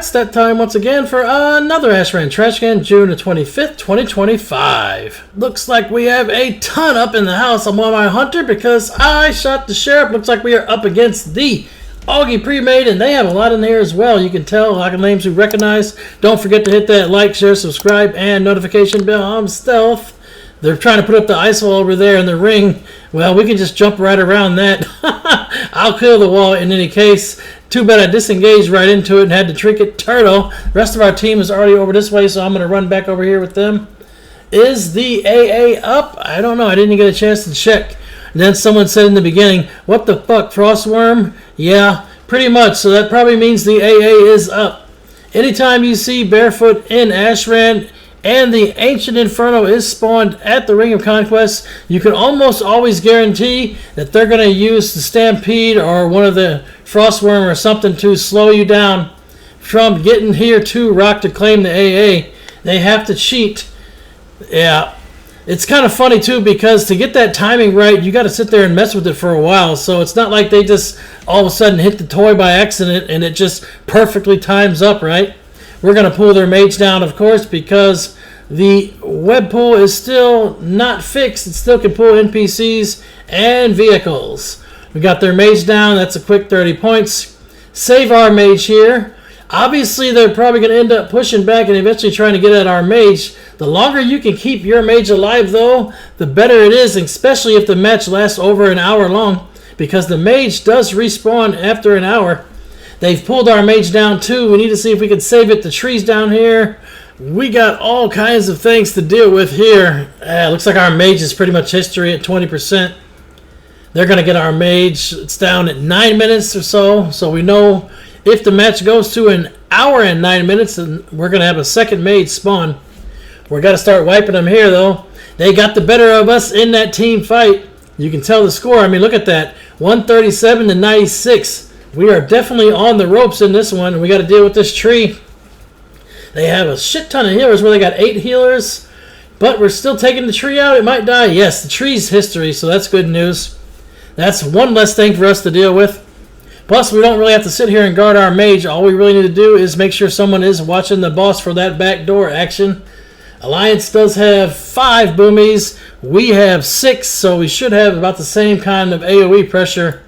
it's that time once again for another Ashran Trash Can, June the 25th, 2025. Looks like we have a ton up in the house. I'm on my hunter because I shot the sheriff. Looks like we are up against the AUGGY pre-made, and they have a lot in here as well. You can tell a lot of names we recognize. Don't forget to hit that like, share, subscribe, and notification bell. I'm Stealth. They're trying to put up the ice wall over there in the ring. Well, we can just jump right around that. I'll kill the wall in any case. Too bad I disengaged right into it and had to trinket turtle. The rest of our team is already over this way, so I'm going to run back over here with them. Is the AA up? I don't know. I didn't get a chance to check. And then someone said in the beginning, what the fuck, Frostwyrm? Yeah, pretty much. So that probably means the AA is up. Anytime you see Barefoot in Ashran and the Ancient Inferno is spawned at the Ring of Conquest, you can almost always guarantee that they're going to use the Stampede or one of the Frostwyrm or something to slow you down from getting here to Rock to claim the AA. They have to cheat. Yeah. It's kind of funny too, because to get that timing right, you got to sit there and mess with it for a while. So it's not like they just all of a sudden hit the toy by accident and it just perfectly times up, right? We're going to pull their mage down, of course, because the web pool is still not fixed. It still can pull NPCs and vehicles. We got their mage down. That's a quick 30 points. Save our mage here. Obviously, they're probably going to end up pushing back and eventually trying to get at our mage. The longer you can keep your mage alive, though, the better it is, especially if the match lasts over an hour long, because the mage does respawn after an hour. They've pulled our mage down, too. We need to see if we can save it. The tree's down here. We got all kinds of things to deal with here. Looks like our mage is pretty much history at 20%. They're going to get our mage. It's down at 9 minutes or so, so we know if the match goes to an hour and 9 minutes, then we're going to have a second mage spawn. We're got to start wiping them here, though. They got the better of us in that team fight. You can tell the score. I mean, look at that. 137 to 96. We are definitely on the ropes in this one. We got to deal with this tree. They have a shit ton of healers where they got 8 healers. But we're still taking the tree out. It might die. Yes, the tree's history, so that's good news. That's one less thing for us to deal with. Plus, we don't really have to sit here and guard our mage. All we really need to do is make sure someone is watching the boss for that backdoor action. Alliance does have 5 boomies. We have 6, so we should have about the same kind of AoE pressure.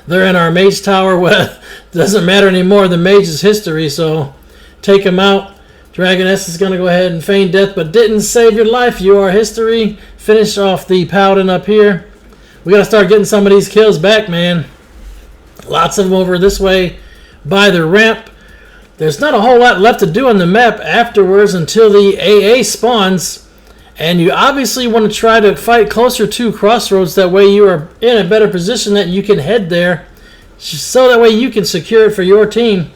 They're in our mage tower. Well, it doesn't matter anymore. The mage is history, so take him out. Dragoness is going to go ahead and feign death, but didn't save your life. You are history. Finish off the paladin up here. We got to start getting some of these kills back, man. Lots of them over this way by the ramp. There's not a whole lot left to do on the map afterwards until the AA spawns. And you obviously want to try to fight closer to Crossroads. That way you are in a better position that you can head there. So that way you can secure it for your team.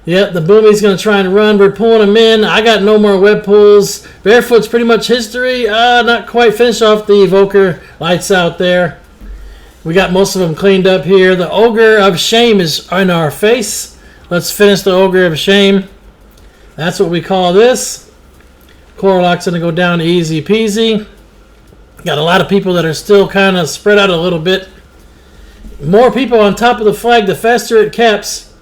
Yep, the boomie's going to try and run. We're pulling him in. I got no more web pulls. Barefoot's pretty much history. Not quite finished off the evoker. Lights out there. We got most of them cleaned up here. The Ogre of Shame is in our face. Let's finish the Ogre of Shame. That's what we call this. Coralock's going to go down easy peasy. Got a lot of people that are still kind of spread out a little bit. More people on top of the flag, the faster it caps.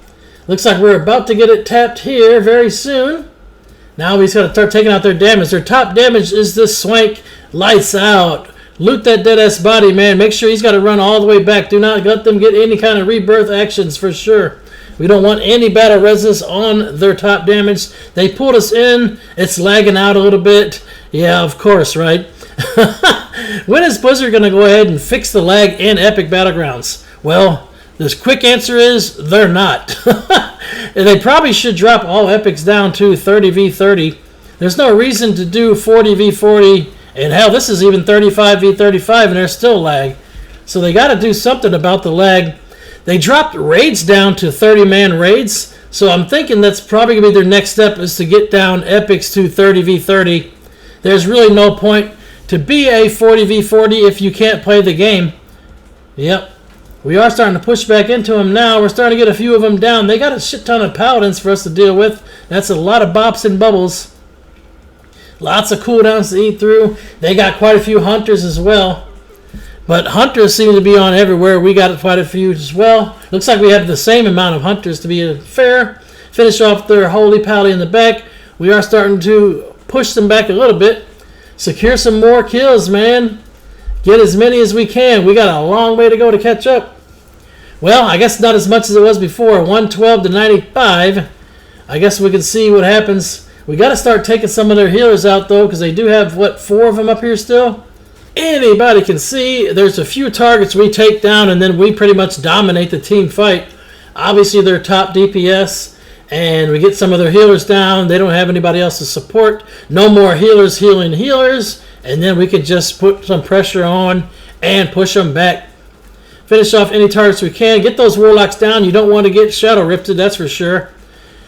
Looks like we're about to get it tapped here very soon. Now he's got to start taking out their damage. Their top damage is this Swank. Lights out. Loot that dead-ass body, man. Make sure he's got to run all the way back. Do not let them get any kind of rebirth actions for sure. We don't want any battle resist on their top damage. They pulled us in. It's lagging out a little bit. Yeah, of course, right? When is Blizzard going to go ahead and fix the lag in Epic Battlegrounds? Well, the quick answer is they're not. They probably should drop all epics down to 30v30. There's no reason to do 40v40. And hell, this is even 35v35 and there's still lag. So they got to do something about the lag. They dropped raids down to 30-man raids. So I'm thinking that's probably going to be their next step, is to get down epics to 30v30. There's really no point to be a 40v40 if you can't play the game. Yep. We are starting to push back into them now. We're starting to get a few of them down. They got a shit ton of paladins for us to deal with. That's a lot of bops and bubbles. Lots of cooldowns to eat through. They got quite a few hunters as well. But hunters seem to be on everywhere. We got quite a few as well. Looks like we have the same amount of hunters, to be fair. Finish off their holy pally in the back. We are starting to push them back a little bit. Secure some more kills, man. Get as many as we can. We got a long way to go to catch up. Well, I guess not as much as it was before. 112 to 95. I guess we can see what happens. We got to start taking some of their healers out, though, because they do have, what, 4 of them up here still? Anybody can see there's a few targets we take down, and then we pretty much dominate the team fight. Obviously, they're top DPS, and we get some of their healers down. They don't have anybody else to support. No more healers healing healers, and then we can just put some pressure on and push them back. Finish off any targets we can. Get those warlocks down. You don't want to get shadow rifted, that's for sure.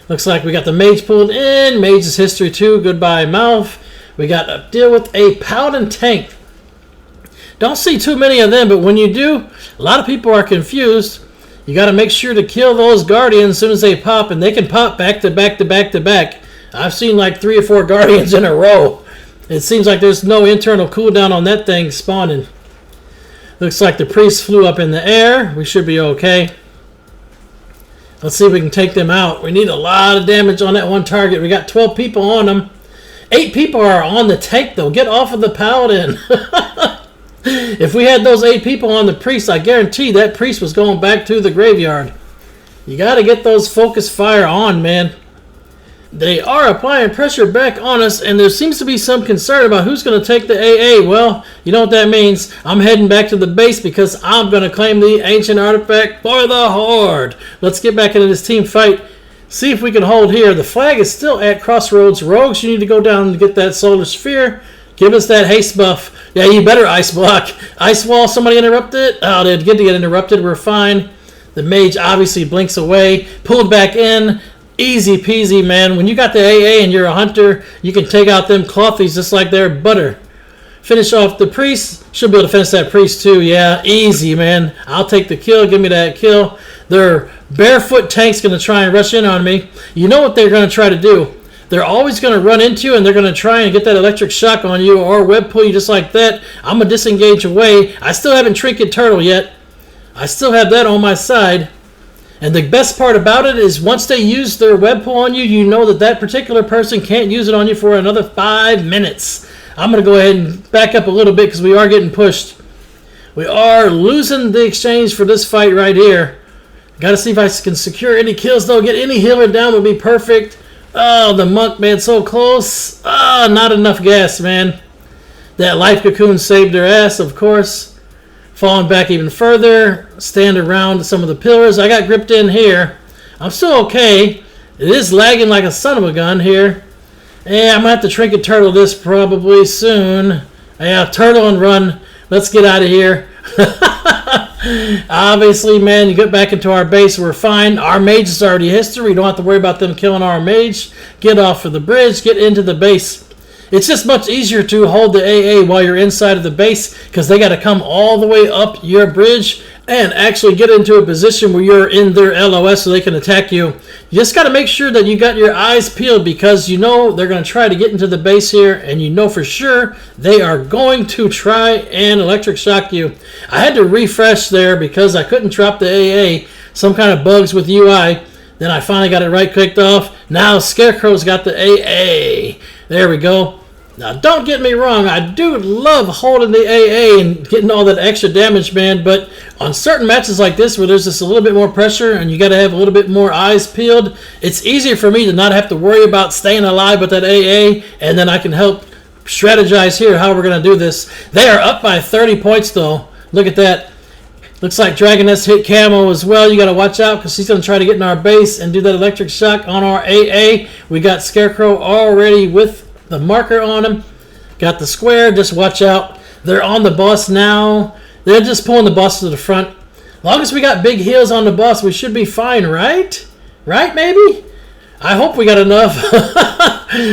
Looks like we got the mage pulled in. Mage is history too. Goodbye, mouth. We got to deal with a paladin tank. Don't see too many of them, but when you do, a lot of people are confused. You got to make sure to kill those guardians as soon as they pop, and they can pop back to back to back to back. I've seen like 3 or 4 guardians in a row. It seems like there's no internal cooldown on that thing spawning. Looks like the priest flew up in the air. We should be okay. Let's see if we can take them out. We need a lot of damage on that one target. We got 12 people on them. 8 people are on the tank, though. Get off of the paladin. If we had those 8 people on the priest, I guarantee that priest was going back to the graveyard. You got to get those focus fire on, man. They are applying pressure back on us, and there seems to be some concern about who's going to take the AA. Well, you know what that means. I'm heading back to the base because I'm going to claim the ancient artifact for the Horde. Let's get back into this team fight. See if we can hold here. The flag is still at Crossroads. Rogues, you need to go down and get that solar sphere. Give us that haste buff. Yeah, you better ice block. Ice wall, somebody interrupted? Oh, they did get interrupted. We're fine. The mage obviously blinks away. Pulled back in. Easy peasy, man. When you got the AA and you're a hunter, you can take out them clothies just like they're butter. Finish off the priest. Should be able to finish that priest too. Yeah, easy, man. I'll take the kill. Give me that kill. Their barefoot tank's going to try and rush in on me. You know what they're going to try to do? They're always going to run into you, and they're going to try and get that electric shock on you or web pull you just like that. I'm going to disengage away. I still haven't Trinket Turtle yet. I still have that on my side. And the best part about it is once they use their web pull on you, you know that that particular person can't use it on you for another 5 minutes. I'm going to go ahead and back up a little bit because we are getting pushed. We are losing the exchange for this fight right here. Got to see if I can secure any kills, though. Get any healer down would be perfect. Oh, the monk, man, so close. Oh, not enough gas, man. That life cocoon saved their ass, of course. Falling back even further. Stand around some of the pillars. I got gripped in here. I'm still okay. It is lagging like a son of a gun here. Yeah, I'm going to have to Trinket Turtle this probably soon. Yeah, turtle and run. Let's get out of here. Obviously, man, you get back into our base, we're fine. Our mage is already history. We don't have to worry about them killing our mage. Get off of the bridge. Get into the base. It's just much easier to hold the AA while you're inside of the base because they got to come all the way up your bridge and actually get into a position where you're in their LOS so they can attack you. You just got to make sure that you got your eyes peeled because you know they're going to try to get into the base here, and you know for sure they are going to try and electric shock you. I had to refresh there because I couldn't drop the AA. Some kind of bugs with UI. Then I finally got it right-clicked off. Now Scarecrow's got the AA. There we go. Now, don't get me wrong, I do love holding the AA and getting all that extra damage, man, but on certain matches like this where there's just a little bit more pressure and you got to have a little bit more eyes peeled, it's easier for me to not have to worry about staying alive with that AA, and then I can help strategize here how we're going to do this. They are up by 30 points, though. Look at that. Looks like Dragoness hit Camo as well. You got to watch out because he's going to try to get in our base and do that electric shock on our AA. We got Scarecrow already with the marker on him. Got the square. Just watch out. They're on the boss now. They're just pulling the boss to the front. As long as we got big heals on the boss, we should be fine, right? Right, maybe? I hope we got enough.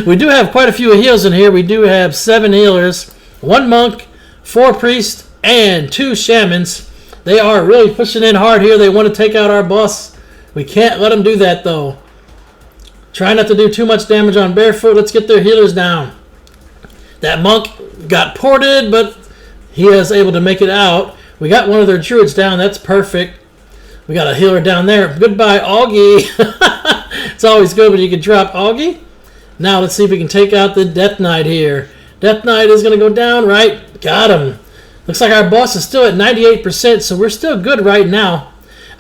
We do have quite a few heals in here. We do have 7 healers, 1 monk, 4 priests, and 2 shamans. They are really pushing in hard here. They want to take out our boss. We can't let them do that, though. Try not to do too much damage on Barefoot. Let's get their healers down. That monk got ported, but he is able to make it out. We got one of their druids down. That's perfect. We got a healer down there. Goodbye, AUGGY. It's always good when you can drop AUGGY. Now let's see if we can take out the Death Knight here. Death Knight is going to go down, right? Got him. Looks like our boss is still at 98%, so we're still good right now.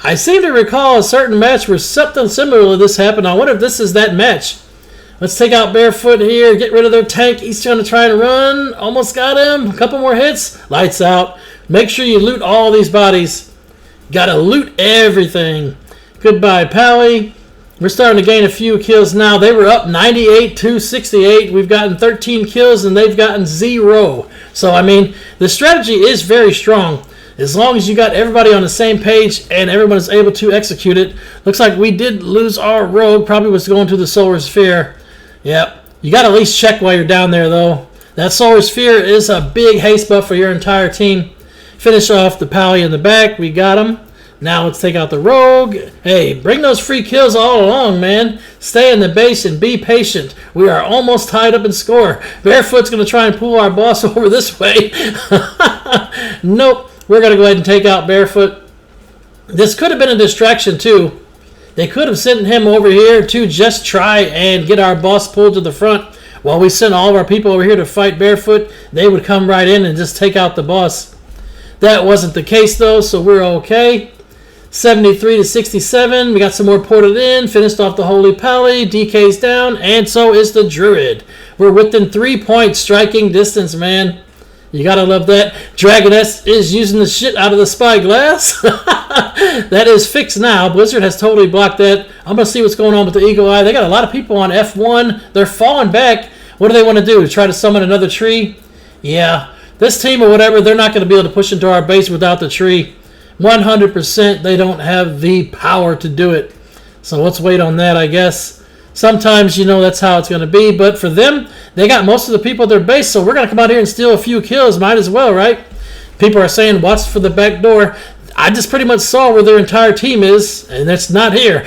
I seem to recall a certain match where something similar to this happened. I wonder if this is that match. Let's take out Barefoot here, get rid of their tank. He's trying to try and run. Almost got him. A couple more hits. Lights out. Make sure you loot all these bodies. Gotta loot everything. Goodbye, Pally. We're starting to gain a few kills now. They were up 98 to 68. We've gotten 13 kills and they've gotten 0. So, I mean, the strategy is very strong. As long as you got everybody on the same page and everyone is able to execute it. Looks like we did lose our rogue. Probably was going to the Solar Sphere. Yep. You got to at least check while you're down there, though. That Solar Sphere is a big haste buff for your entire team. Finish off the Pally in the back. We got him. Now let's take out the rogue. Hey, bring those free kills all along, man. Stay in the base and be patient. We are almost tied up in score. Barefoot's going to try and pull our boss over this way. Nope. We're going to go ahead and take out Barefoot. This could have been a distraction, too. They could have sent him over here to just try and get our boss pulled to the front. While we sent all of our people over here to fight Barefoot, they would come right in and just take out the boss. That wasn't the case, though, so we're okay. 73 to 67. We got some more ported in. Finished off the Holy Pally. DK's down. And so is the Druid. We're within 3 points striking distance, man. You gotta love that. Dragoness is using the shit out of the spyglass. That is fixed now. Blizzard has totally blocked that. I'm gonna see what's going on with the Eagle Eye. They got a lot of people on F1. They're falling back. What do they want to do? Try to summon another tree? Yeah. This team or whatever, they're not going to be able to push into our base without the tree. 100% they don't have the power to do it. So let's wait on that, I guess. Sometimes, you know, that's how it's going to be. But for them, they got most of the people at their base. So we're going to come out here and steal a few kills. Might as well, right? People are saying, watch for the back door. I just pretty much saw where their entire team is. And it's not here.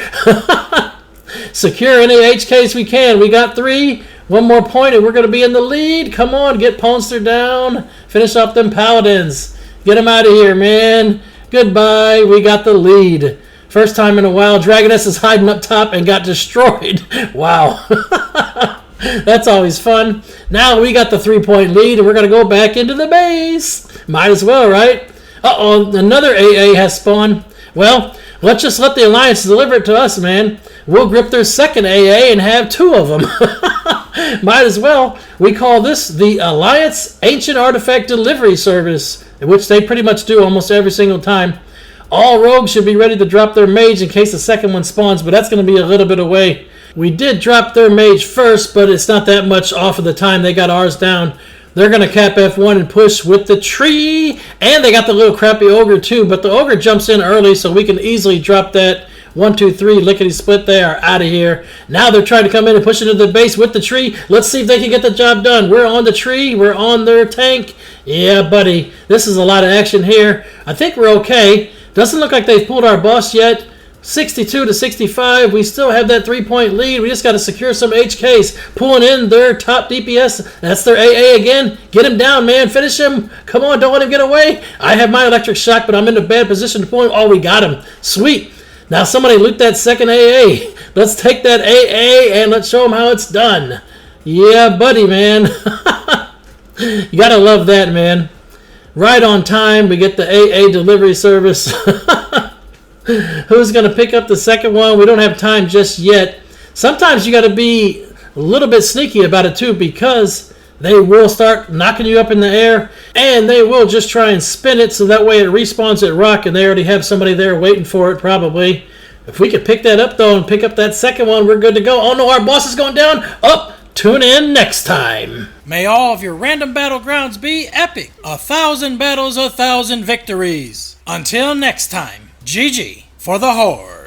Secure any HKs we can. We got 3. One more point and we're going to be in the lead. Come on, get Ponster down. Finish up them Paladins. Get them out of here, man. Goodbye. We got the lead. First time in a while, Dragoness is hiding up top and got destroyed. Wow. That's always fun. Now we got the 3-point lead and we're going to go back into the base. Might as well, right? Uh-oh, another AA has spawned. Well, let's just let the Alliance deliver it to us, man. We'll grip their second AA and have 2 of them. Might as well. We call this the Alliance Ancient Artifact Delivery Service, which they pretty much do almost every single time. All rogues should be ready to drop their mage in case the second one spawns, but that's going to be a little bit away. We did drop their mage first, but it's not that much off of the time they got ours down. They're going to cap F1 and push with the tree, and they got the little crappy ogre too, but the ogre jumps in early, so we can easily drop that. 1, 2, 3, lickety split. They are out of here. Now they're trying to come in and push into the base with the tree. Let's see if they can get the job done. We're on the tree. We're on their tank. Yeah, buddy. This is a lot of action here. I think we're okay. Doesn't look like they've pulled our boss yet. 62 to 65. We still have that 3-point lead. We just got to secure some HKs. Pulling in their top DPS. That's their AA again. Get him down, man. Finish him. Come on, don't let him get away. I have my electric shock, but I'm in a bad position to pull him. Oh, we got him. Sweet. Now somebody loot that second AA. Let's take that AA and let's show them how it's done. Yeah, buddy, man. You gotta love that, man. Right on time, we get the AA delivery service. Who's gonna pick up the second one? We don't have time just yet. Sometimes you gotta be a little bit sneaky about it too, because they will start knocking you up in the air, and they will just try and spin it so that way it respawns at rock, and they already have somebody there waiting for it probably. If we could pick that up, though, and pick up that second one, we're good to go. Oh, no, our boss is going down. Up. Tune in next time. May all of your random battlegrounds be epic. 1,000 battles, 1,000 victories. Until next time, GG for the Horde.